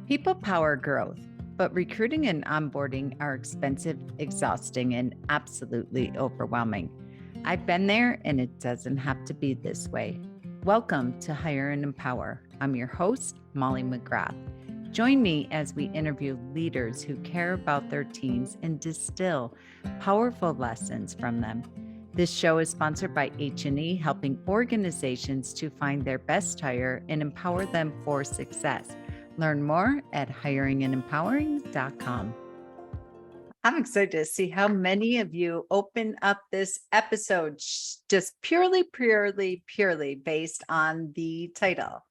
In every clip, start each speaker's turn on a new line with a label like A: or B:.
A: People power growth, but recruiting and onboarding are expensive, exhausting, and absolutely overwhelming. I've been there, and it doesn't have to be this way. Welcome to Hire and Empower. I'm your host, Molly McGrath. Join me as we interview leaders who care about their teams and distill powerful lessons from them. This show is sponsored by H&E, helping organizations to find their best hire and empower them for success. Learn more at hiringandempowering.com. I'm excited to see how many of you open up this episode just purely based on the title.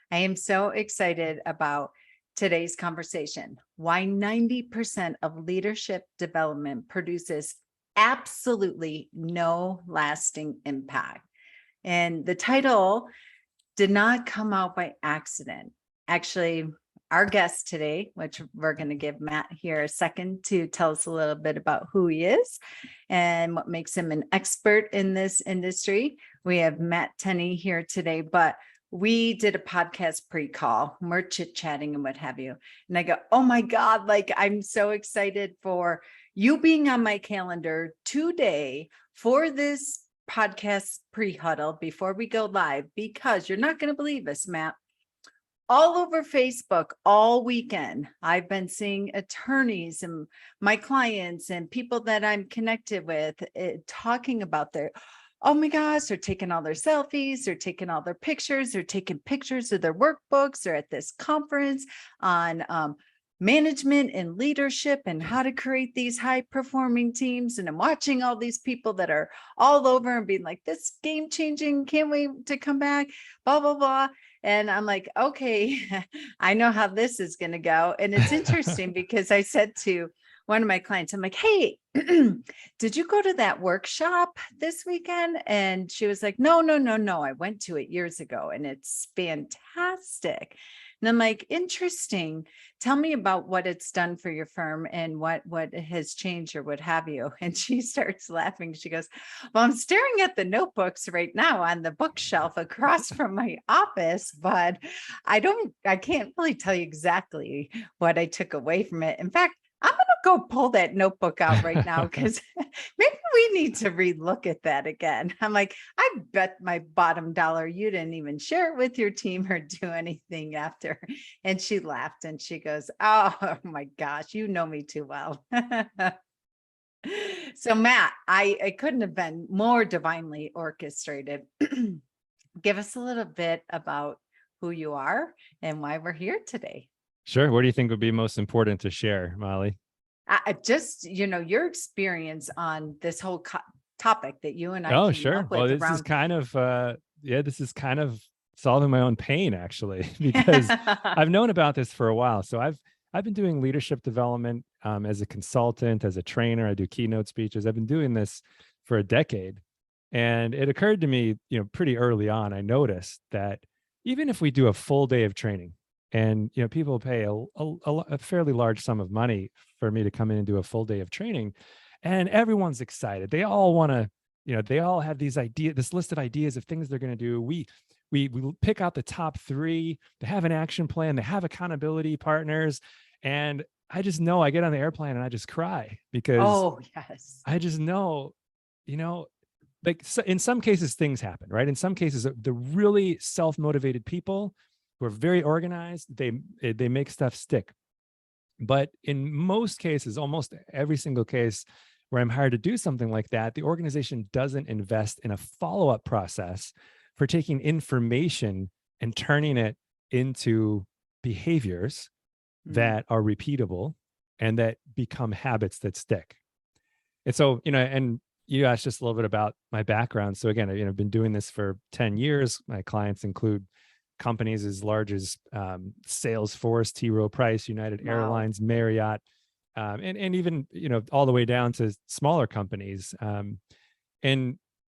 A: I am so excited about today's conversation. Why 90% of leadership development produces absolutely no lasting impact. And the title did not come out by accident. Actually, our guest today, which we're going to give Matt here a second to tell us a little bit about who he is and what makes him an expert in this industry. We have Matt Tenney here today, but we did a podcast pre-call, we're chit-chatting and what have you. And I go, oh my God, like I'm so excited for you being on my calendar today for this podcast pre-huddle before we go live, because you're not going to believe this, Matt. All over Facebook all weekend, I've been seeing attorneys and my clients and people that I'm connected with talking about oh my gosh, they're taking all their selfies, they're taking all their pictures, they're taking pictures of their workbooks, they're at this conference on management and leadership and how to create these high performing teams. And I'm watching all these people that are all over and being like, this game changing, can't wait to come back, blah, blah, blah. And I'm like, okay, I know how this is going to go. And it's interesting because I said to one of my clients, I'm like, hey, did you go to that workshop this weekend? And she was like, no. I went to it years ago and it's fantastic. And I'm like, interesting. Tell me about what it's done for your firm and what has changed or what have you. And she starts laughing. She goes, well, I'm staring at the notebooks right now on the bookshelf across from my office, but I can't really tell you exactly what I took away from it. In fact, I'm going to go pull that notebook out right now because maybe we need to relook at that again. I'm like, I bet my bottom dollar you didn't even share it with your team or do anything after. And she laughed and she goes, oh my gosh, you know me too well. So Matt, I couldn't have been more divinely orchestrated. Give us a little bit about who you are and why we're here today.
B: Sure. What do you think would be most important to share, Molly?
A: Just, your experience on this whole topic that you and I
B: Oh,
A: came
B: sure.
A: up with.
B: Well, this is kind of solving my own pain, actually, because I've known about this for a while. So I've been doing leadership development as a consultant, as a trainer. I do keynote speeches. I've been doing this for a decade. And it occurred to me, pretty early on, I noticed that even if we do a full day of training, and people pay a fairly large sum of money for me to come in and do a full day of training, and everyone's excited. They all want to, they all have this list of ideas of things they're going to do. We pick out the top 3. They have an action plan. They have accountability partners, and I just know I get on the airplane and I just cry because I just know, like in some cases things happen, right? In some cases, the really self-motivated people who are very organized, they make stuff stick. But in most cases, almost every single case where I'm hired to do something like that, the organization doesn't invest in a follow-up process for taking information and turning it into behaviors that are repeatable and that become habits that stick. And so, and you asked just a little bit about my background. So again, I've been doing this for 10 years. My clients include companies as large as Salesforce, T. Rowe Price, United Airlines, Marriott, and even all the way down to smaller companies. And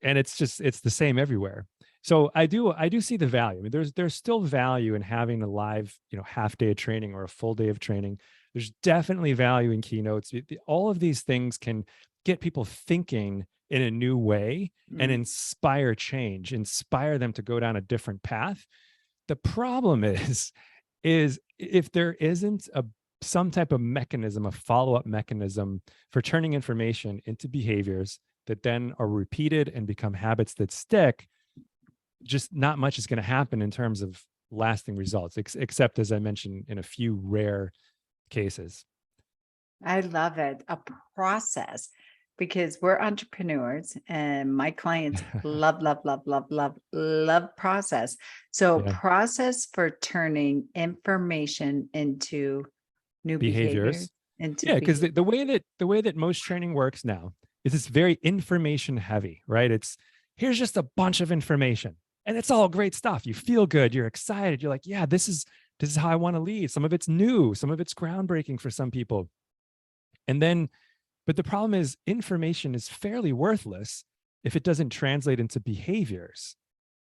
B: it's the same everywhere. So I do see the value. I mean, there's still value in having a live half day of training or a full day of training. There's definitely value in keynotes. All of these things can get people thinking in a new way and inspire change, inspire them to go down a different path. The problem is is if there isn't some type of mechanism, a follow-up mechanism for turning information into behaviors that then are repeated and become habits that stick, just not much is going to happen in terms of lasting results, except as I mentioned, in a few rare cases.
A: I love it. A process, because we're entrepreneurs and my clients love, love, love, love, love, love process. So
B: Yeah.
A: process for turning information into new behaviors,
B: Behaviors.
A: into
B: Yeah, because
A: behavior.
B: the way that most training works now is it's very information heavy, right? It's here's just a bunch of information, and it's all great stuff. You feel good, you're excited, you're like, yeah, this is how I want to lead. Some of it's new, some of it's groundbreaking for some people. And then, but the problem is information is fairly worthless if it doesn't translate into behaviors,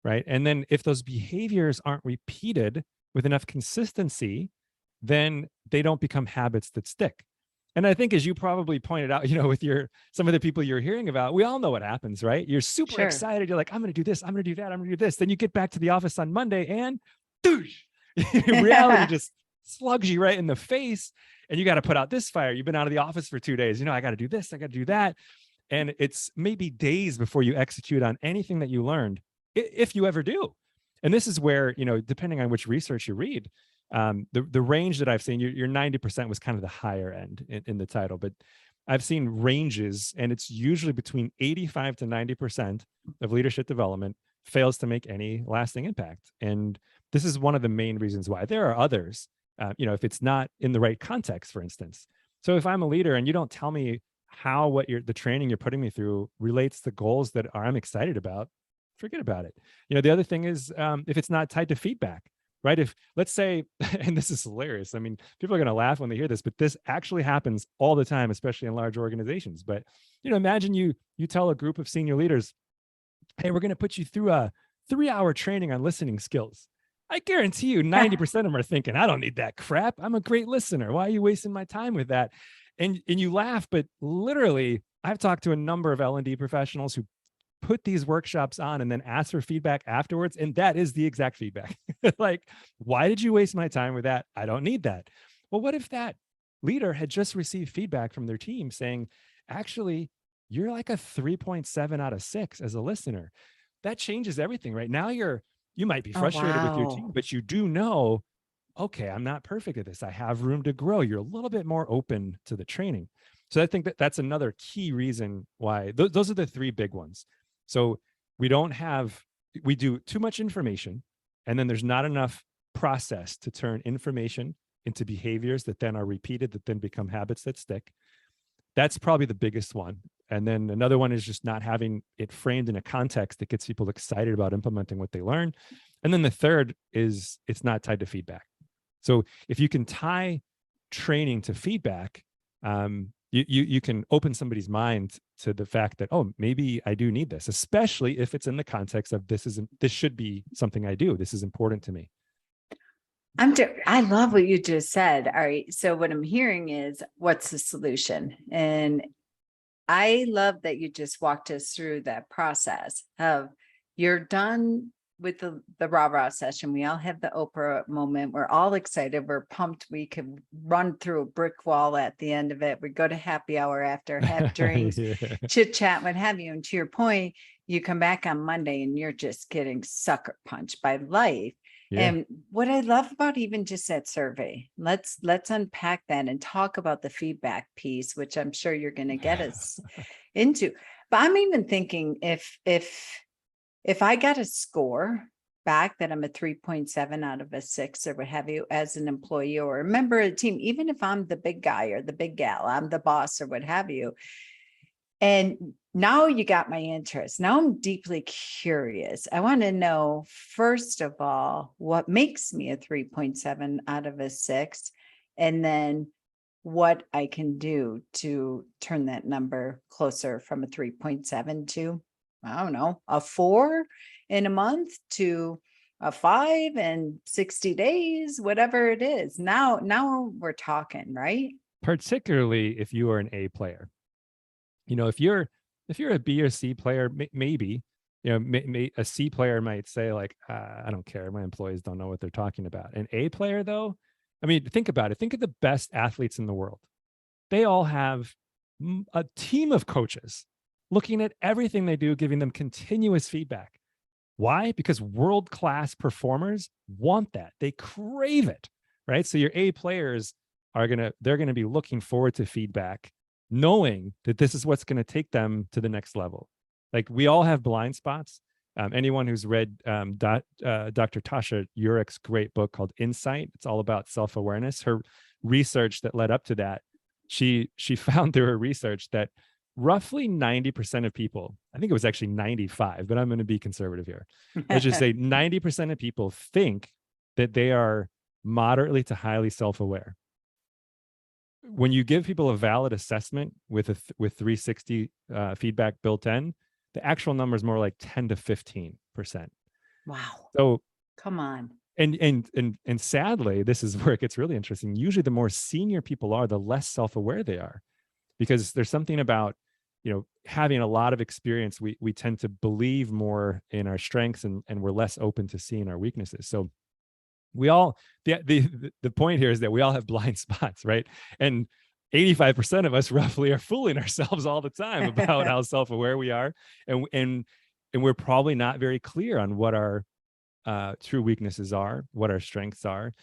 B: right? And then if those behaviors aren't repeated with enough consistency, then they don't become habits that stick. And I think, as you probably pointed out, with some of the people you're hearing about, we all know what happens, right? You're super
A: Sure.
B: excited. You're like, I'm going to do this. I'm going to do that. I'm going to do this. Then you get back to the office on Monday and douche, reality just slugs you right in the face. And you got to put out this fire. You've been out of the office for 2 days. I got to do this. I got to do that. And it's maybe days before you execute on anything that you learned, if you ever do. And this is where, depending on which research you read, the range that I've seen, your 90% was kind of the higher end in the title, but I've seen ranges, and it's usually between 85 to 90% of leadership development fails to make any lasting impact. And this is one of the main reasons why. There are others, if it's not in the right context, for instance. So if I'm a leader and you don't tell me how the training you're putting me through relates to goals that I'm excited about, forget about it. The other thing is, if it's not tied to feedback, right? If, let's say, and this is hilarious. I mean, people are going to laugh when they hear this, but this actually happens all the time, especially in large organizations. But, imagine you tell a group of senior leaders, hey, we're going to put you through a 3-hour training on listening skills. I guarantee you 90% of them are thinking, I don't need that crap. I'm a great listener. Why are you wasting my time with that? And you laugh, but literally, I've talked to a number of L&D professionals who put these workshops on and then ask for feedback afterwards. And that is the exact feedback. Like, why did you waste my time with that? I don't need that. Well, what if that leader had just received feedback from their team saying, actually, you're like a 3.7 out of 6 as a listener? That changes everything, right? Now you might be
A: Oh,
B: frustrated with your team,
A: wow.
B: but you do know, okay, I'm not perfect at this. I have room to grow. You're a little bit more open to the training. So I think that's another key reason why those are the 3 big ones. So we do too much information, and then there's not enough process to turn information into behaviors that then are repeated, that then become habits that stick. That's probably the biggest one. And then another one is just not having it framed in a context that gets people excited about implementing what they learn. And then the third is it's not tied to feedback. So if you can tie training to feedback, you can open somebody's mind to the fact that, oh, maybe I do need this, especially if it's in the context of this should be something I do. This is important to me.
A: I love what you just said. All right. So what I'm hearing is, what's the solution? And I love that you just walked us through that process of, you're done with the rah-rah session. We all have the Oprah moment. We're all excited. We're pumped. We could run through a brick wall at the end of it. We go to happy hour after, have drinks,
B: Yeah.
A: chit chat, what have you. And to your point, you come back on Monday and you're just getting sucker punched by life.
B: Yeah.
A: And what I love about even just that survey, let's unpack that and talk about the feedback piece, which I'm sure you're going to get us into. But I'm even thinking, if I got a score back that I'm a 3.7 out of a 6 or what have you, as an employee or a member of the team, even if I'm the big guy or the big gal, I'm the boss or what have you. And now you got my interest. Now I'm deeply curious. I want to know, first of all, what makes me a 3.7 out of a 6, and then what I can do to turn that number closer from a 3.7 to, I don't know, a 4 in a month to a 5 in 60 days, whatever it is. Now we're talking, right?
B: Particularly if you are an A player. If you're a B or C player, maybe, A C player might say like, I don't care. My employees don't know what they're talking about. An A player though, I mean, think about it. Think of the best athletes in the world. They all have a team of coaches looking at everything they do, giving them continuous feedback. Why? Because world-class performers want that. They crave it, right? So your A players they're going to be looking forward to feedback, knowing that this is what's going to take them to the next level. Like we all have blind spots. Anyone who's read Dr. Tasha Urich's great book called Insight, it's all about self-awareness. Her research that led up to that, she found through her research that roughly 90% of people, I think it was actually 95, but I'm going to be conservative here. Let's just say 90% of people think that they are moderately to highly self-aware. When you give people a valid assessment with 360 feedback built in, the actual number is more like 10 to 15%.
A: Wow.
B: So
A: come on.
B: And sadly, this is where it gets really interesting. Usually the more senior people are, the less self-aware they are, because there's something about, having a lot of experience, we tend to believe more in our strengths and we're less open to seeing our weaknesses. So we all, the point here is that we all have blind spots, right? And 85% of us roughly are fooling ourselves all the time about how self-aware we are. And we're probably not very clear on what our true weaknesses are, what our strengths are.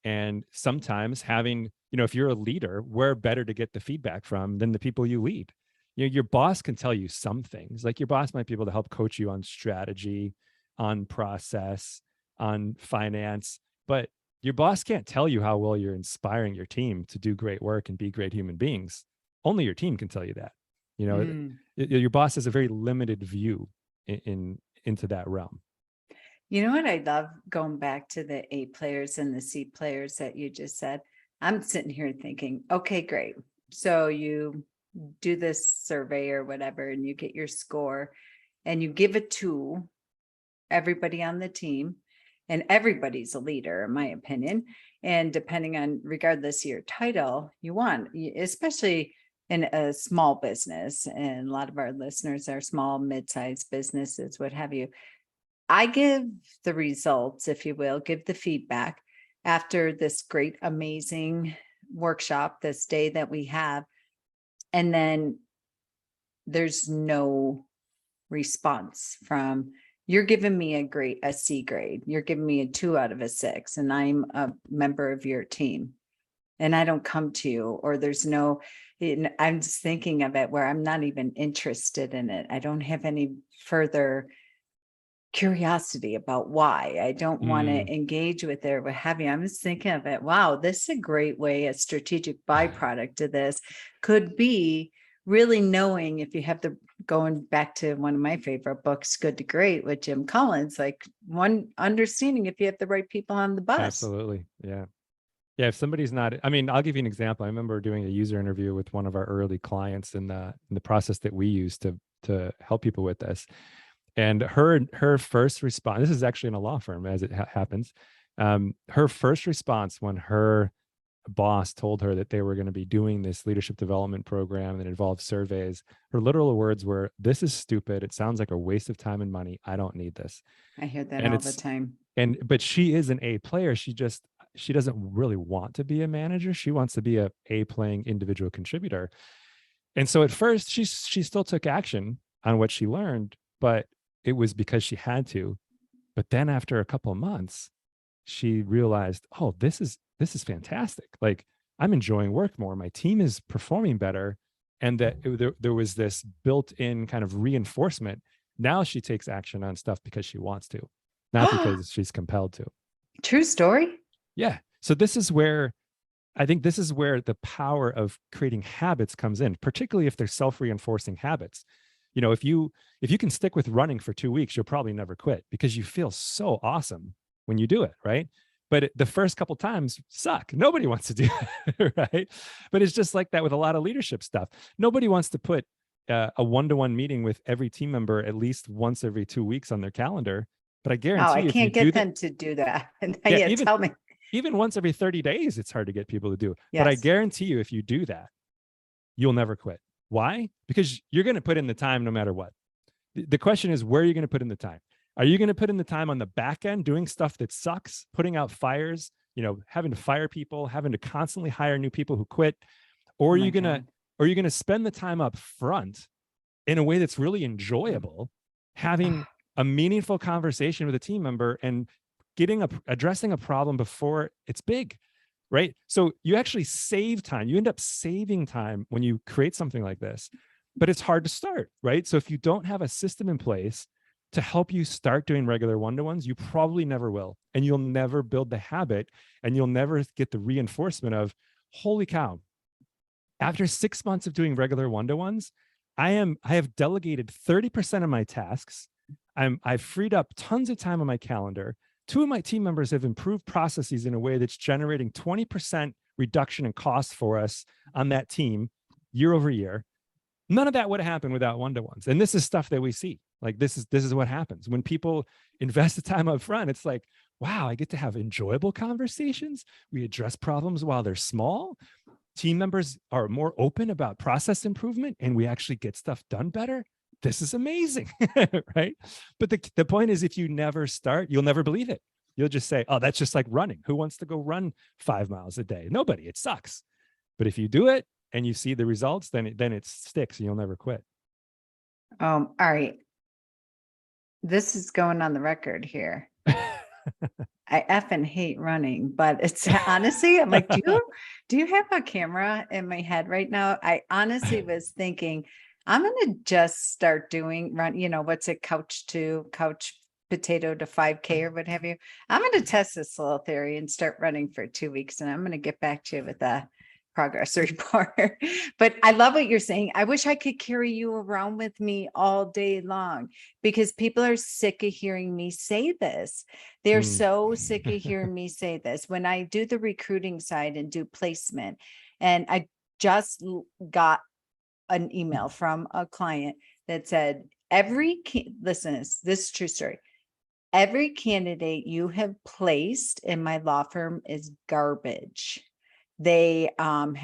B: And sometimes having, if you're a leader, where better to get the feedback from than the people you lead? Your boss can tell you some things, like your boss might be able to help coach you on strategy, on process, on finance, but your boss can't tell you how well you're inspiring your team to do great work and be great human beings. Only your team can tell you that. Your boss has a very limited view into that realm.
A: You know what I love, going back to the A players and the C players that you just said? I'm sitting here thinking, okay, great. So you do this survey or whatever, and you get your score and you give it to everybody on the team, and everybody's a leader, in my opinion. And depending on, regardless of your title, you want, especially in a small business, and a lot of our listeners are small, mid-sized businesses, what have you. I give the results, if you will, give the feedback after this great, amazing workshop, this day that we have. And then there's no response from, you're giving me a C grade. You're giving me a 2 out of a 6, and I'm a member of your team. And I don't come to you, or there's no, I'm just thinking of it where I'm not even interested in it. I don't have any further curiosity about why. I don't want to engage with it or what have you. I'm just thinking of it. Wow, this is a great way. A strategic byproduct of this could be really knowing, if you have going back to one of my favorite books, Good to Great with Jim Collins, like one understanding if you have the right people on the bus.
B: Absolutely. Yeah. Yeah. If somebody's not, I mean, I'll give you an example. I remember doing a user interview with one of our early clients in the process that we use to help people with this. And her first response, this is actually in a law firm as it happens. Her first response when her boss told her that they were going to be doing this leadership development program that involved surveys, her literal words were, "This is stupid. It sounds like a waste of time and money. I don't need this."
A: I hear that all the time.
B: But she is an A player. She doesn't really want to be a manager. She wants to be a playing individual contributor. And so at first she still took action on what she learned, but it was because she had to. But then after a couple of months, she realized, oh, this is fantastic. Like, I'm enjoying work more. My team is performing better. And that there was this built-in kind of reinforcement. Now she takes action on stuff because she wants to, not because she's compelled to.
A: True story.
B: Yeah. So I think this is where the power of creating habits comes in, particularly if they're self-reinforcing habits. If you can stick with running for 2 weeks, you'll probably never quit because you feel so awesome when you do it, right? But the first couple times suck. Nobody wants to do it, right? But it's just like that with a lot of leadership stuff. Nobody wants to put a one-to-one meeting with every team member at least once every 2 weeks on their calendar. But I guarantee
A: I can't get them to do that.
B: Yeah,
A: tell me.
B: Even once every 30 days, it's hard to get people to do.
A: Yes.
B: But I guarantee you, if you do that, you'll never quit. Why? Because you're going to put in the time no matter what. The question is, where are you going to put in the time? Are you going to put in the time on the back end doing stuff that sucks, putting out fires, having to fire people, having to constantly hire new people who quit? Or are you going to spend the time up front in a way that's really enjoyable, having a meaningful conversation with a team member and addressing a problem before it's big, right? So you actually save time. You end up saving time when you create something like this, but it's hard to start, right? So if you don't have a system in place to help you start doing regular one-to-ones, you probably never will. And you'll never build the habit, and you'll never get the reinforcement of, holy cow, after 6 months of doing regular one-to-ones, I have delegated 30% of my tasks. I've freed up tons of time on my calendar. 2 of my team members have improved processes in a way that's generating 20% reduction in costs for us on that team year over year. None of that would have happened without one-to-ones. And this is stuff that we see. Like this is what happens when people invest the time up front. It's like, wow, I get to have enjoyable conversations. We address problems while they're small. Team members are more open about process improvement, and we actually get stuff done better. This is amazing, right? But the point is, if you never start, you'll never believe it. You'll just say, oh, that's just like running. Who wants to go run 5 miles a day? Nobody. It sucks. But if you do it and you see the results, then it sticks and you'll never quit.
A: All right. This is going on the record here. I effing hate running, but it's honestly, I'm like, do you have a camera in my head right now? I honestly was thinking, I'm going to just start doing what's it, couch potato to 5K or what have you. I'm going to test this little theory and start running for 2 weeks, and I'm going to get back to you with a progress report. But I love what you're saying. I wish I could carry you around with me all day long, because people are sick of hearing me say this. They're so sick of hearing me say this. When I do the recruiting side and do placement, and I just got an email from a client that said, listen, this is true story. Every candidate you have placed in my law firm is garbage. I've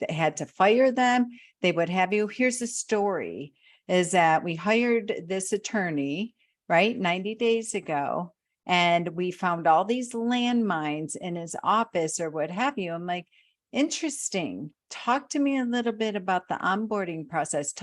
A: had to fire them. They would have you. Here's the story, is that we hired this attorney, right, 90 days ago, and we found all these landmines in his office or what have you. I'm like, interesting. Talk to me a little bit about the onboarding process.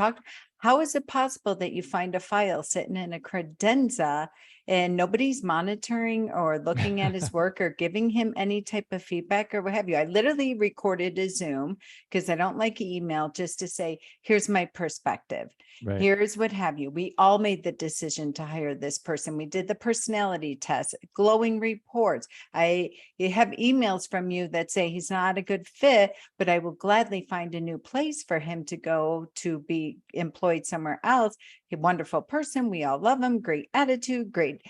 A: How is it possible that you find a file sitting in a credenza and nobody's monitoring or looking at his work or giving him any type of feedback or what have you? I literally recorded a Zoom, because I don't like email, just to say, here's my perspective. Right. Here's what have you. We all made the decision to hire this person. We did the personality test, glowing reports. I have emails from you that say he's not a good fit, but I will gladly find a new place for him to go to be employed somewhere else. A wonderful person. We all love him. Great attitude, great,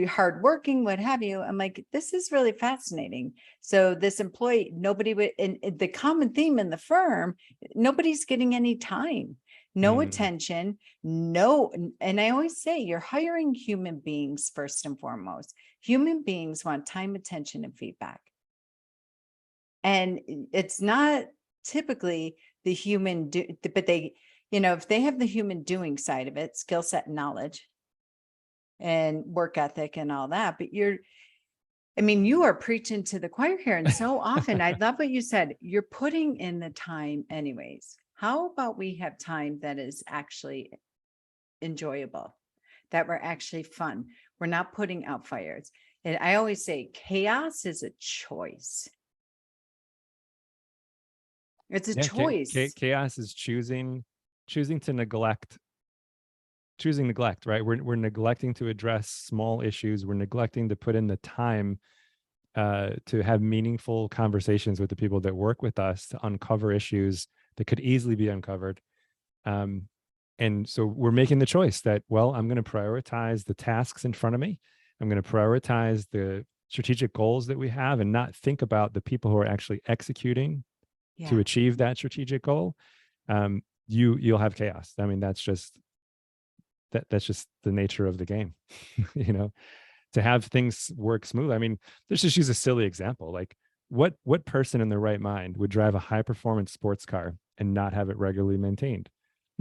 A: hardworking, what have you. I'm like, this is really fascinating. So this employee, nobody would, and the common theme in the firm, nobody's getting any time, no attention, no. And I always say, you're hiring human beings first and foremost. Human beings want time, attention, and feedback. And it's not typically the human but they, if they have the human doing side of it, skill set, knowledge, and work ethic and all that, but you are preaching to the choir here. And so often, I love what you said, you're putting in the time anyways. How about we have time that is actually enjoyable, that we're actually fun? We're not putting out fires. And I always say chaos is a choice. It's a choice.
B: Chaos is choosing to neglect, right? We're neglecting to address small issues. We're neglecting to put in the time to have meaningful conversations with the people that work with us, to uncover issues that could easily be uncovered. And so we're making the choice that, well, I'm going to prioritize the tasks in front of me. I'm going to prioritize the strategic goals that we have and not think about the people who are actually executing to achieve that strategic goal. You'll have chaos. That's just the nature of the game. To have things work smooth. Let's just use a silly example. Like what person in their right mind would drive a high performance sports car and not have it regularly maintained?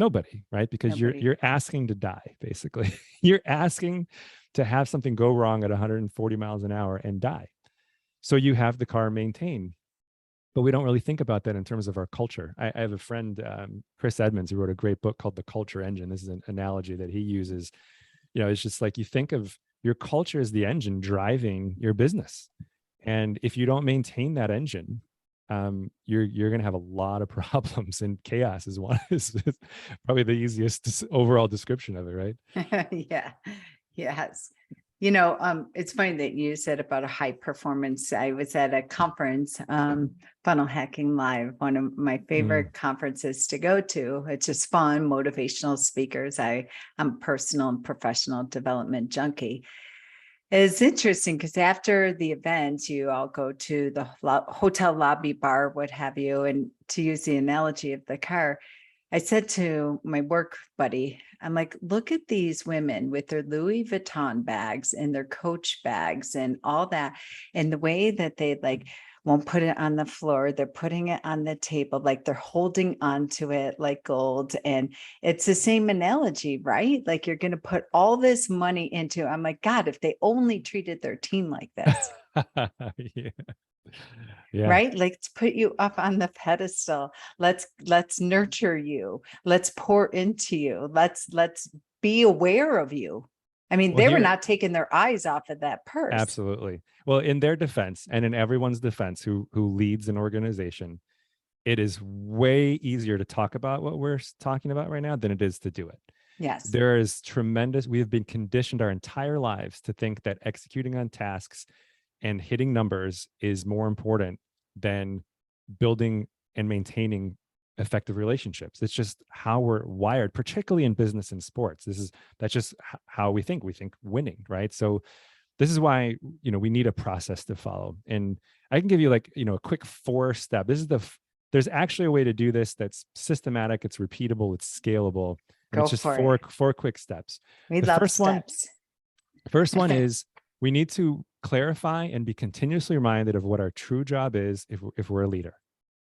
B: Nobody, right? Because
A: Nobody.
B: you're asking to die, basically. You're asking to have something go wrong at 140 miles an hour and die. So you have the car maintained. But we don't really think about that in terms of our culture. I have a friend, Chris Edmonds, who wrote a great book called The Culture Engine. This is an analogy that he uses. It's just like you think of your culture as the engine driving your business. And if you don't maintain that engine, you're going to have a lot of problems, and chaos is probably the easiest overall description of it, right?
A: Yeah. Yes. It's funny that you said about a high performance. I was at a conference, Funnel Hacking Live, one of my favorite conferences to go to. It's just fun, motivational speakers. I'm a personal and professional development junkie. It's interesting because after the event, you all go to the hotel lobby bar, what have you. And to use the analogy of the car, I said to my work buddy, I'm like, look at these women with their Louis Vuitton bags and their Coach bags and all that. And the way that they won't put it on the floor, they're putting it on the table, like they're holding onto it like gold. And it's the same analogy, right? Like you're going to put all this money into, I'm like, God, if they only treated their team like this.
B: Yeah. Yeah.
A: Right? Let's put you up on the pedestal. Let's nurture you. Let's pour into you. Let's be aware of you. I mean,
B: Well,
A: they were not taking their eyes off of that purse.
B: Absolutely. Well, in their defense and in everyone's defense who leads an organization, it is way easier to talk about what we're talking about right now than it is to do it.
A: Yes.
B: There is tremendous, we have been conditioned our entire lives to think that executing on tasks and hitting numbers is more important than building and maintaining effective relationships. It's just how we're wired, particularly in business and sports. That's just how we think. We think winning, right? So this is why, we need a process to follow. And I can give you a quick 4-step. There's actually a way to do this that's systematic, it's repeatable, it's scalable. And it's just four quick steps.
A: We love steps.
B: First one is we need to clarify and be continuously reminded of what our true job is if we're a leader.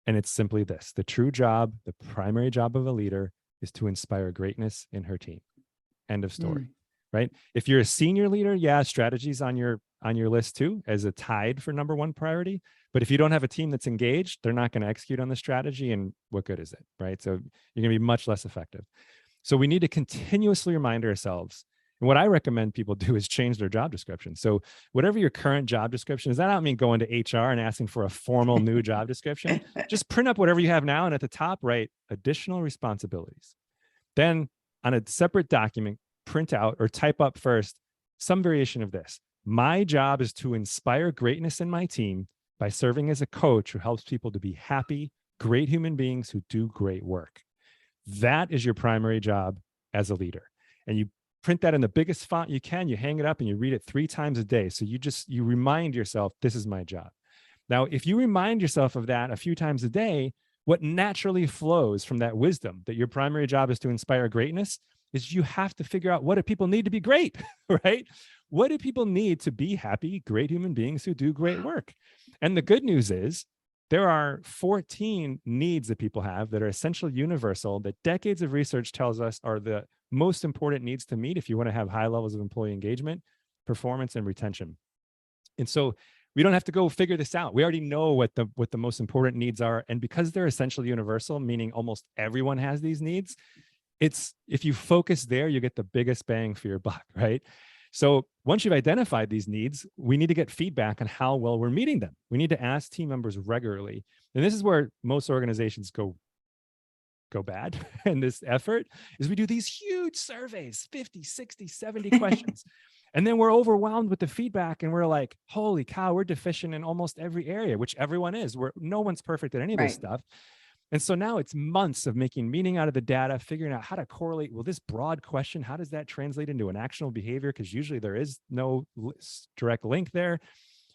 B: And it's simply this: the true job, the primary job of a leader is to inspire greatness in her team. End of story. Right? If you're a senior leader, strategy's on your list too, as a tied for number one priority. But if you don't have a team that's engaged, they're not going to execute on the strategy. And what good is it? Right? So you're going to be much less effective. So we need to continuously remind ourselves. And what I recommend people do is change their job description. So whatever your current job description is, that don't mean going to HR and asking for a formal new job description. Just print up whatever you have now, and at the top, write additional responsibilities. Then on a separate document, print out or type up first some variation of this. My job is to inspire greatness in my team by serving as a coach who helps people to be happy, great human beings who do great work. That is your primary job as a leader. And you print that in the biggest font you can, you hang it up and you read it 3 times a day. So you remind yourself, this is my job. Now, if you remind yourself of that a few times a day, what naturally flows from that wisdom that your primary job is to inspire greatness is you have to figure out, what do people need to be great, right? What do people need to be happy, great human beings who do great work? And the good news is there are 14 needs that people have that are essentially universal, that decades of research tells us are the most important needs to meet if you want to have high levels of employee engagement, performance, and retention. And so we don't have to go figure this out. We already know what the most important needs are. And because they're essentially universal, meaning almost everyone has these needs, if you focus there, you get the biggest bang for your buck, right? So once you've identified these needs, we need to get feedback on how well we're meeting them. We need to ask team members regularly. And this is where most organizations go bad in this effort, is we do these huge surveys, 50, 60, 70 questions. And then we're overwhelmed with the feedback and we're like, holy cow, we're deficient in almost every area, which everyone is. No one's perfect at any of this stuff. And so now it's months of making meaning out of the data, figuring out how to correlate, well, this broad question, how does that translate into an actionable behavior? Because usually there is no direct link there.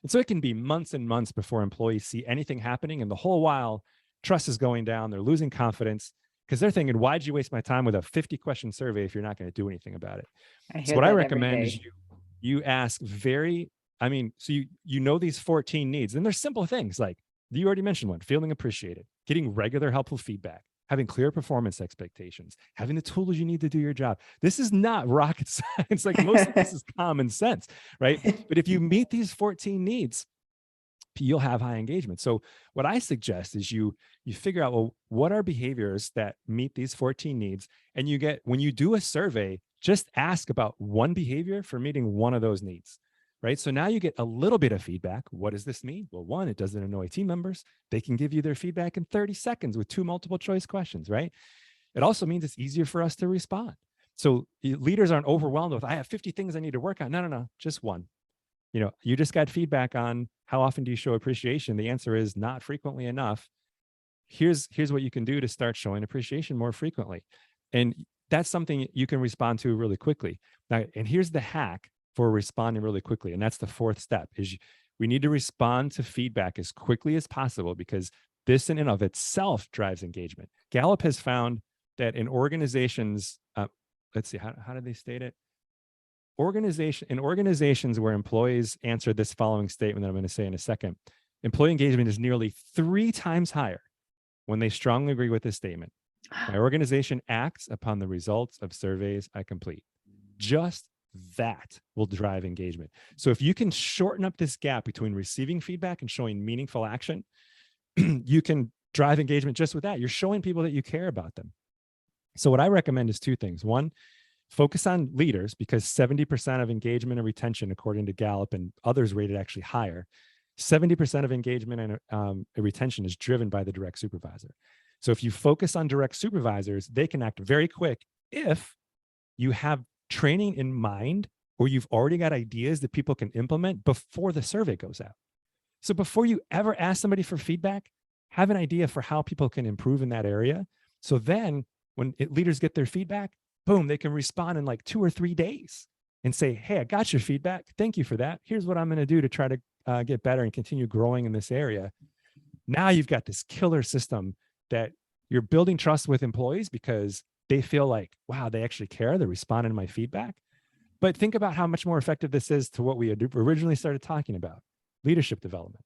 B: And so it can be months and months before employees see anything happening. And the whole while, trust is going down. They're losing confidence because they're thinking, why'd you waste my time with a 50-question survey if you're not going to do anything about it? So what I recommend is you ask so you know these 14 needs, and they're simple things like, you already mentioned one, feeling appreciated, getting regular helpful feedback, having clear performance expectations, having the tools you need to do your job. This is not rocket science. Like most of this is common sense, right? But if you meet these 14 needs, you'll have high engagement. So what I suggest is you figure out, well, what are behaviors that meet these 14 needs? And when you do a survey, just ask about one behavior for meeting one of those needs, right? So now you get a little bit of feedback. What does this mean? Well, one, it doesn't annoy team members. They can give you their feedback in 30 seconds with 2 multiple choice questions, right? It also means it's easier for us to respond. So leaders aren't overwhelmed with, I have 50 things I need to work on. No, just one. You just got feedback on how often do you show appreciation? The answer is not frequently enough. Here's what you can do to start showing appreciation more frequently. And that's something you can respond to really quickly. Now, and here's the hack for responding really quickly. And that's the 4th step is we need to respond to feedback as quickly as possible, because this in and of itself drives engagement. Gallup has found that in organizations, let's see, how did they state it? In organizations where employees answer this following statement that I'm going to say in a second, employee engagement is nearly 3 times higher when they strongly agree with this statement. My organization acts upon the results of surveys I complete. Just that will drive engagement. So if you can shorten up this gap between receiving feedback and showing meaningful action, you can drive engagement just with that. You're showing people that you care about them. So what I recommend is 2 things. One, focus on leaders, because 70% of engagement and retention, according to Gallup and others rated actually higher, 70% of engagement and retention is driven by the direct supervisor. So if you focus on direct supervisors, they can act very quick if you have training in mind, or you've already got ideas that people can implement before the survey goes out. So before you ever ask somebody for feedback, have an idea for how people can improve in that area. So then when leaders get their feedback, boom, they can respond in like 2 or 3 days and say, hey, I got your feedback. Thank you for that. Here's what I'm going to do to try to get better and continue growing in this area. Now you've got this killer system that you're building trust with employees because they feel like, wow, they actually care. They're responding to my feedback. But think about how much more effective this is to what we had originally started talking about, leadership development,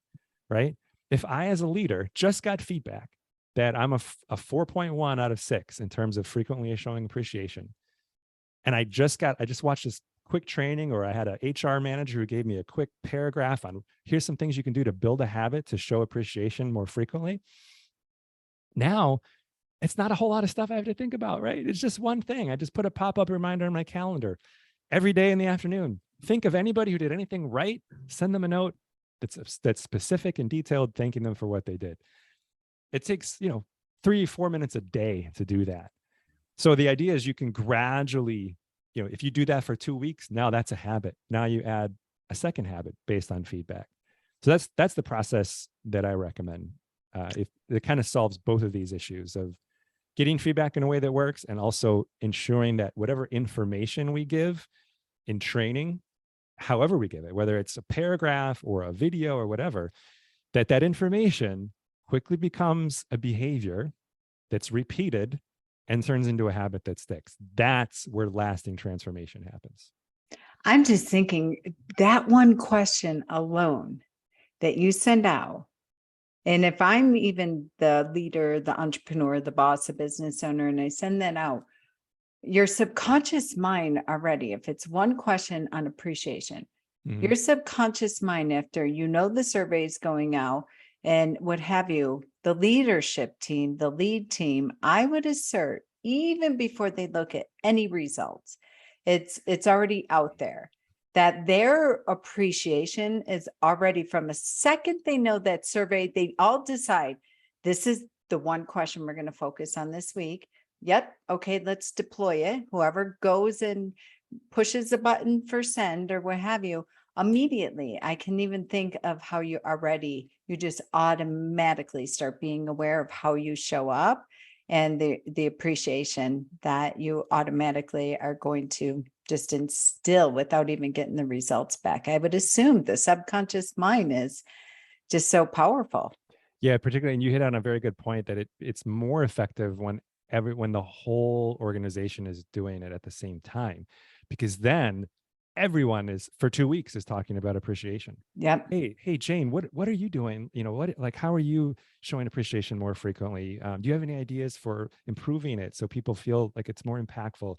B: right? If I, as a leader, just got feedback that I'm a 4.1 out of 6 in terms of frequently showing appreciation, and I just watched this quick training, or I had an HR manager who gave me a quick paragraph on here's some things you can do to build a habit to show appreciation more frequently. Now, it's not a whole lot of stuff I have to think about, right? It's just one thing. I just put a pop-up reminder on my calendar every day in the afternoon. Think of anybody who did anything right, send them a note that's specific and detailed, thanking them for what they did. It takes, 3-4 minutes a day to do that. So the idea is you can gradually, if you do that for 2 weeks, now that's a habit. Now you add a second habit based on feedback. So that's the process that I recommend. It kind of solves both of these issues of getting feedback in a way that works, and also ensuring that whatever information we give in training, however we give it, whether it's a paragraph or a video or whatever, that information quickly becomes a behavior that's repeated and turns into a habit that sticks. That's where lasting transformation happens.
A: I'm just thinking that one question alone that you send out, and if I'm even the leader, the entrepreneur, the boss, the business owner, and I send that out, your subconscious mind already, if it's one question on appreciation, your subconscious mind, after the survey is going out and what have you, the leadership team, the lead team, I would assert, even before they look at any results, it's already out there, that their appreciation is already, from a second they know that survey, they all decide this is the one question we're going to focus on this week. Yep. Okay, let's deploy it. Whoever goes and pushes the button for send or what have you, immediately, I can even think of how you just automatically start being aware of how you show up, and the appreciation that you automatically are going to just instill without even getting the results back. I would assume the subconscious mind is just so powerful.
B: Yeah, particularly, and you hit on a very good point that it's more effective when the whole organization is doing it at the same time, because then everyone is for 2 weeks is talking about appreciation.
A: Yep.
B: Hey, Jane, what are you doing? How are you showing appreciation more frequently? Do you have any ideas for improving it so people feel like it's more impactful?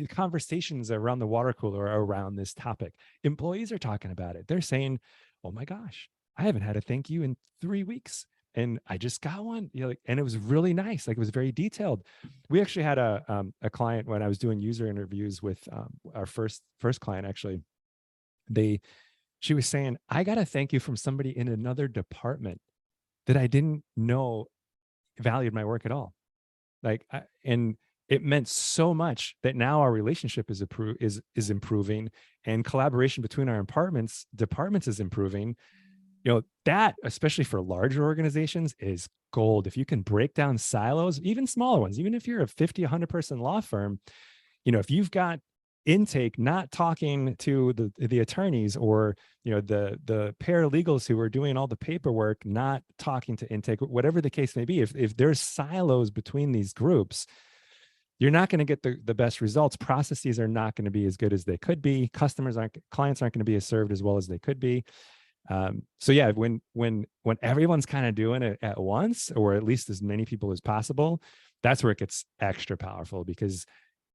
B: Conversations around the water cooler are around this topic. Employees are talking about it. They're saying, oh my gosh, I haven't had a thank you in 3 weeks. And I just got one, and it was really nice. Like, it was very detailed. We actually had a client when I was doing user interviews with our first client. Actually, she was saying, I got a thank you from somebody in another department that I didn't know valued my work at all. And it meant so much that now our relationship is improving, and collaboration between our departments is improving. That, especially for larger organizations, is gold. If you can break down silos, even smaller ones, even if you're a 50, 100 person law firm, if you've got intake not talking to the attorneys, or the paralegals who are doing all the paperwork not talking to intake, whatever the case may be, if there's silos between these groups, you're not going to get the best results. Processes are not going to be as good as they could be. Clients aren't going to be as served as well as they could be. So yeah, when everyone's kind of doing it at once, or at least as many people as possible, that's where it gets extra powerful, because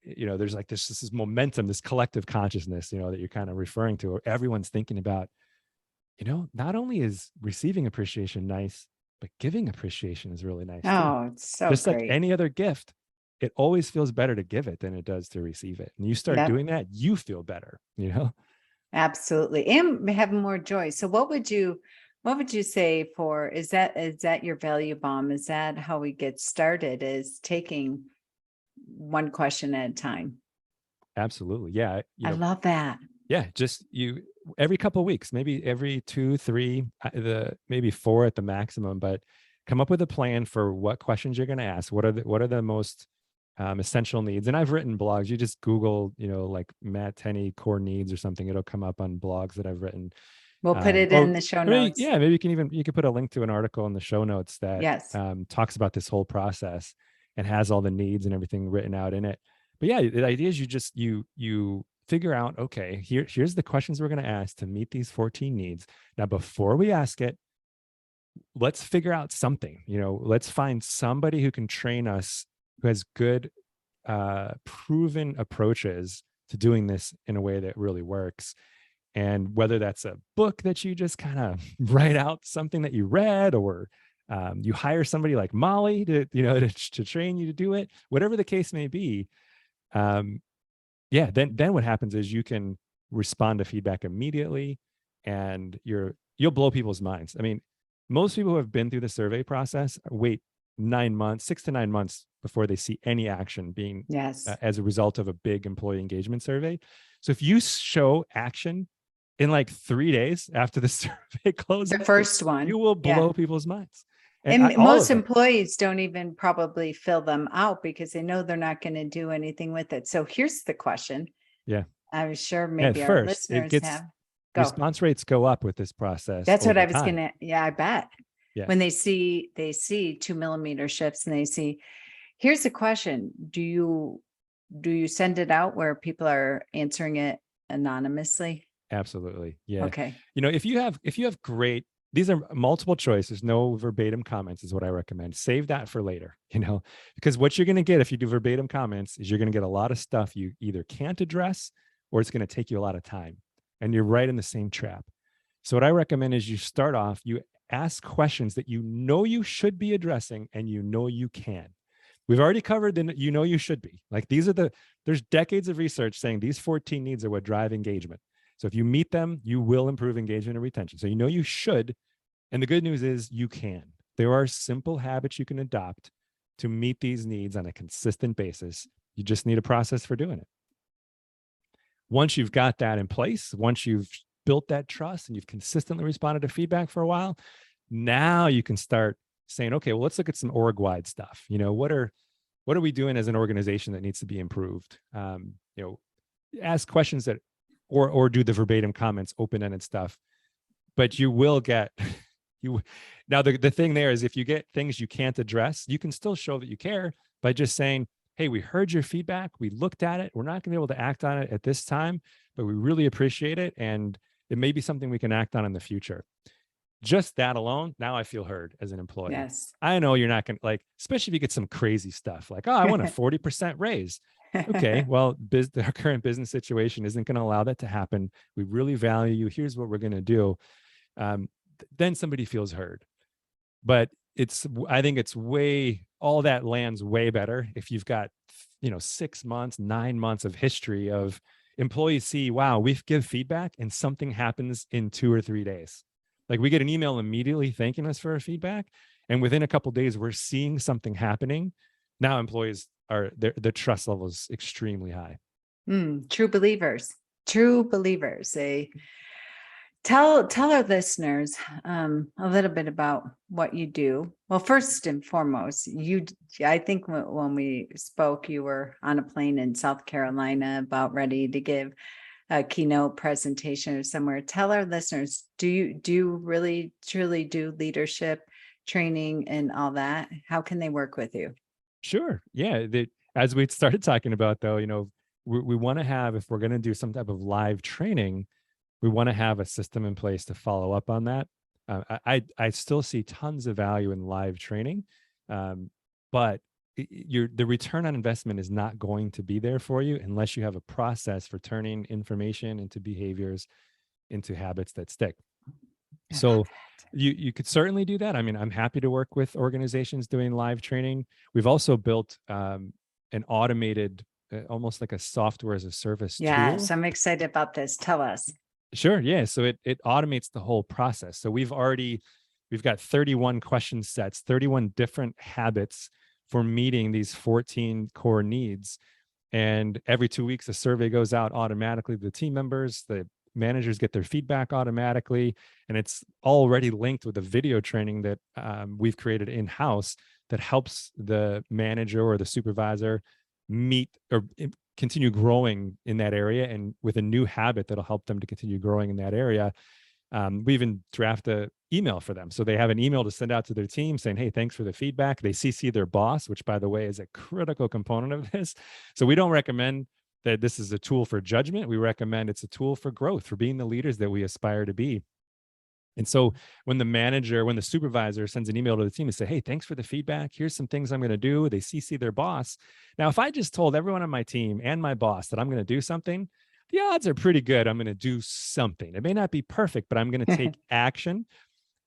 B: there's like this momentum, this collective consciousness, that you're kind of referring to, where everyone's thinking about, not only is receiving appreciation nice, but giving appreciation is really nice too.
A: Oh, it's so
B: just
A: great.
B: Like any other gift, it always feels better to give it than it does to receive it. And you start doing that, you feel better,
A: Absolutely. And have more joy. So what would you say is that your value bomb? Is that how we get started, is taking one question at a time?
B: Absolutely. Yeah.
A: I love that.
B: Yeah. Just every couple of weeks, maybe every 2, 3, maybe 4 at the maximum, but come up with a plan for what questions you're going to ask. What are the most essential needs? And I've written blogs. You just Google, like Matt Tenney core needs or something. It'll come up on blogs that I've written.
A: We'll put it in the show notes.
B: Maybe you could put a link to an article in the show notes that talks about this whole process and has all the needs and everything written out in it. But yeah, the idea is you figure out, okay, here's the questions we're going to ask to meet these 14 needs. Now, before we ask it, let's figure out something. Let's find somebody who can train us, who has good proven approaches to doing this in a way that really works. And whether that's a book that you just kind of write out something that you read, or you hire somebody like Molly to train you to do it, whatever the case may be. Then what happens is you can respond to feedback immediately, and you'll blow people's minds. I mean, most people who have been through the survey process wait 6 to 9 months before they see any action being as a result of a big employee engagement survey. So if you show action in like 3 days after the survey closes,
A: the first one,
B: you will blow people's minds.
A: And most employees don't even probably fill them out because they know they're not going to do anything with it. So here's the question.
B: Yeah.
A: I'm sure maybe our listeners have.
B: Response rates go up with this process.
A: That's what I was going to, I bet.
B: Yeah.
A: When they see 2 millimeter shifts, and they see, here's the question. Do you send it out where people are answering it anonymously?
B: Absolutely. Yeah.
A: Okay.
B: If you have great, these are multiple choices, no verbatim comments is what I recommend. Save that for later, because what you're going to get if you do verbatim comments is you're going to get a lot of stuff you either can't address, or it's going to take you a lot of time, and you're right in the same trap. So what I recommend is you start off, you ask questions that you should be addressing, and you can. We've already covered that you should be. Like, there's decades of research saying these 14 needs are what drive engagement. So if you meet them, you will improve engagement and retention. So you should. And the good news is you can. There are simple habits you can adopt to meet these needs on a consistent basis. You just need a process for doing it. Once you've got that in place, once you've built that trust and you've consistently responded to feedback for a while, now you can start saying, okay, well, let's look at some org-wide stuff. What are we doing as an organization that needs to be improved? Ask questions that, or do the verbatim comments, open-ended stuff. But you will get, now the thing there is, if you get things you can't address, you can still show that you care by just saying, hey, we heard your feedback. We looked at it. We're not going to be able to act on it at this time, but we really appreciate it. And it may be something we can act on in the future. Just that alone, now I feel heard as an employee.
A: Yes.
B: I know you're not going to, like, especially if you get some crazy stuff like, oh, I want a 40% raise. Okay, well, our current business situation isn't going to allow that to happen. We really value you. Here's what we're going to do. Then somebody feels heard. But I think all that lands way better if you've got, 6 months, 9 months of history of employees see, wow, we give feedback and something happens in 2 or 3 days. Like we get an email immediately thanking us for our feedback. And within a couple of days, we're seeing something happening. Now employees the trust level is extremely high.
A: True believers. Tell our listeners a little bit about what you do. Well, first and foremost, I think when we spoke, you were on a plane in South Carolina about ready to give a keynote presentation or somewhere. Tell our listeners, do you really truly do leadership training and all that? How can they work with you?
B: Sure. Yeah. As we started talking about, though, we want to have, if we're going to do some type of live training, we want to have a system in place to follow up on that. I still see tons of value in live training, but the return on investment is not going to be there for you unless you have a process for turning information into behaviors, into habits that stick. So you could certainly do that. I mean, I'm happy to work with organizations doing live training. We've also built an automated, almost like a software as a service tool.
A: Yes, I'm excited about this. Tell us.
B: Sure. Yeah. So it automates the whole process. So we've got 31 question sets, 31 different habits for meeting these 14 core needs. And every 2 weeks, a survey goes out automatically to the team members. The managers get their feedback automatically. And it's already linked with a video training that we've created in-house that helps the manager or the supervisor meet or continue growing in that area, and with a new habit that'll help them to continue growing in that area. We even draft an email for them. So they have an email to send out to their team saying, hey, thanks for the feedback. They CC their boss, which, by the way, is a critical component of this. So we don't recommend that this is a tool for judgment. We recommend it's a tool for growth, for being the leaders that we aspire to be. And so when the supervisor sends an email to the team and say, hey, thanks for the feedback, here's some things I'm going to do, they CC their boss. Now, if I just told everyone on my team and my boss that I'm going to do something, the odds are pretty good I'm going to do something. It may not be perfect, but I'm going to take action.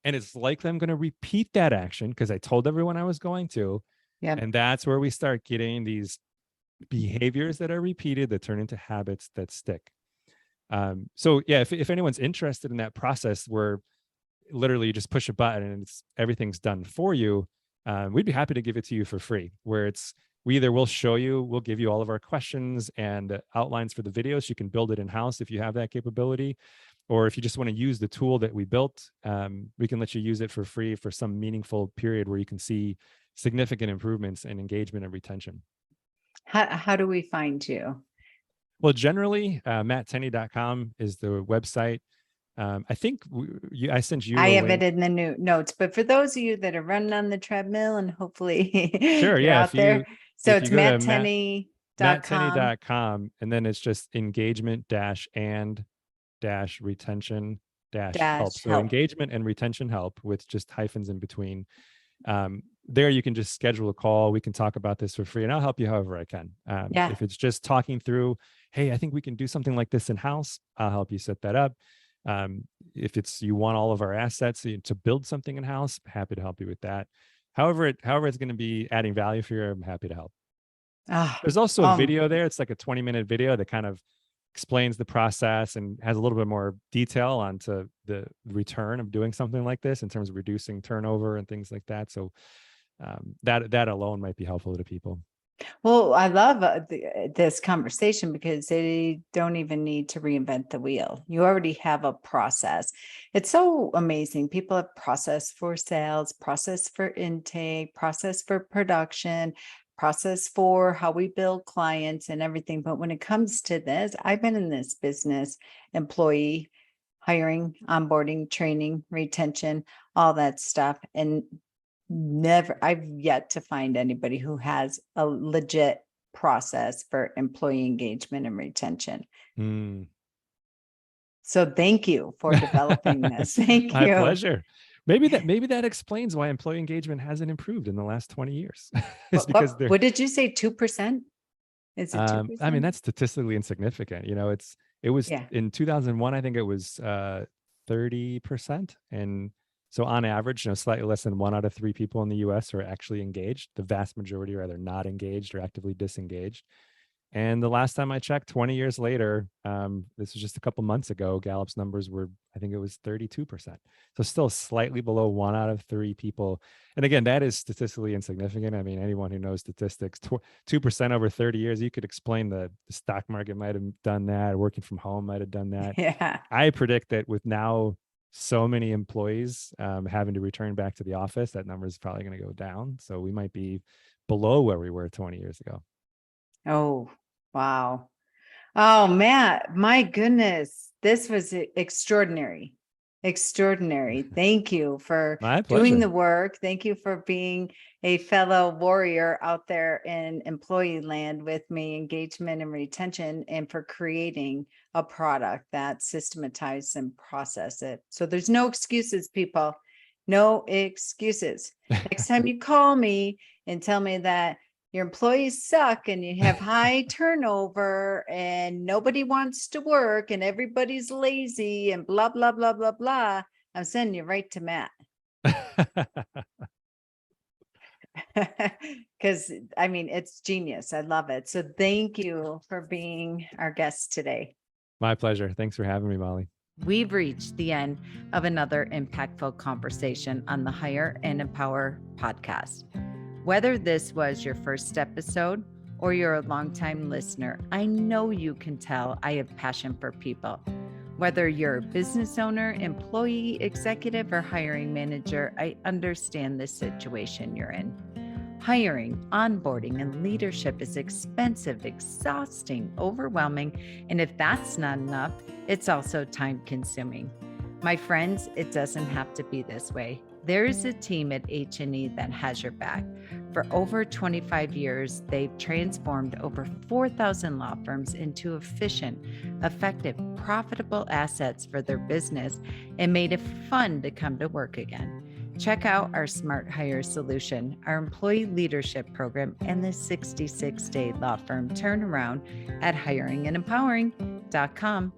B: And it's likely I'm going to repeat that action because I told everyone I was going to. Yep. And that's where we start getting these behaviors that are repeated that turn into habits that stick. So yeah, if anyone's interested in that process where literally you just push a button and everything's done for you, we'd be happy to give it to you for free, where we'll give you all of our questions and outlines for the videos. You can build it in-house if you have that capability. Or if you just want to use the tool that we built, we can let you use it for free for some meaningful period where you can see significant improvements in engagement and retention.
A: How do we find you?
B: Well, generally, matttenney.com is the website. I think I sent you.
A: I have it in the new notes, but for those of you that are running on the treadmill and hopefully
B: sure, yeah,
A: out there. So it's matttenney.com.
B: matttenney.com, and then it's just engagement-and-retention-help. So engagement and retention help with just hyphens in between. There you can just schedule a call. We can talk about this for free, and I'll help you however I can. If it's just talking through, hey, I think we can do something like this in-house, I'll help you set that up. If you want all of our assets to build something in-house, happy to help you with that. However it's going to be adding value for you, I'm happy to help. There's also a video there. It's like a 20-minute video that kind of explains the process and has a little bit more detail onto the return of doing something like this in terms of reducing turnover and things like that. So that alone might be helpful to people.
A: Well, I love this conversation because they don't even need to reinvent the wheel. You already have a process. It's so amazing. People have process for sales, process for intake, process for production, process for how we build clients and everything. But when it comes to this, I've been in this business, employee hiring, onboarding, training, retention, all that stuff. And I've yet to find anybody who has a legit process for employee engagement and retention. So thank you for developing this. Thank
B: My
A: you.
B: pleasure. Maybe that explains why employee engagement hasn't improved in the last 20 years. It's because they're
A: What did you say? 2%? Is it 2%?
B: I mean, that's statistically insignificant. It was
A: Yeah.
B: in 2001, I think it was 30%. And so on average, slightly less than 1 out of 3 people in the US are actually engaged. The vast majority are either not engaged or actively disengaged. And the last time I checked, 20 years later, this was just a couple months ago, Gallup's numbers were, I think it was 32%. So still slightly below 1 out of 3 people. And again, that is statistically insignificant. I mean, anyone who knows statistics, 2% over 30 years, you could explain the stock market might have done that, working from home might have done that.
A: Yeah.
B: I predict that with now so many employees having to return back to the office, that number is probably going to go down. So we might be below where we were 20 years ago.
A: Oh, wow. Oh, Matt, my goodness. This was extraordinary. Extraordinary. Thank you for
B: My
A: doing
B: pleasure.
A: the work. Thank you for being a fellow warrior out there in employee land with me, engagement and retention, and for creating a product that systematizes and process it. So there's no excuses, people. No excuses. Next time you call me and tell me that your employees suck and you have high turnover and nobody wants to work and everybody's lazy and blah, blah, blah, blah, blah, I'm sending you right to Matt. Because I mean, it's genius. I love it. So thank you for being our guest today.
B: My pleasure. Thanks for having me, Molly.
A: We've reached the end of another impactful conversation on the Hire and Empower podcast. Whether this was your first episode or you're a longtime listener, I know you can tell I have passion for people. Whether you're a business owner, employee, executive, or hiring manager, I understand the situation you're in. Hiring, onboarding, and leadership is expensive, exhausting, overwhelming, and if that's not enough, it's also time-consuming. My friends, it doesn't have to be this way. There is a team at H&E that has your back. For over 25 years, they've transformed over 4,000 law firms into efficient, effective, profitable assets for their business and made it fun to come to work again. Check out our Smart Hire solution, our employee leadership program, and the 66-day law firm turnaround at hiringandempowering.com.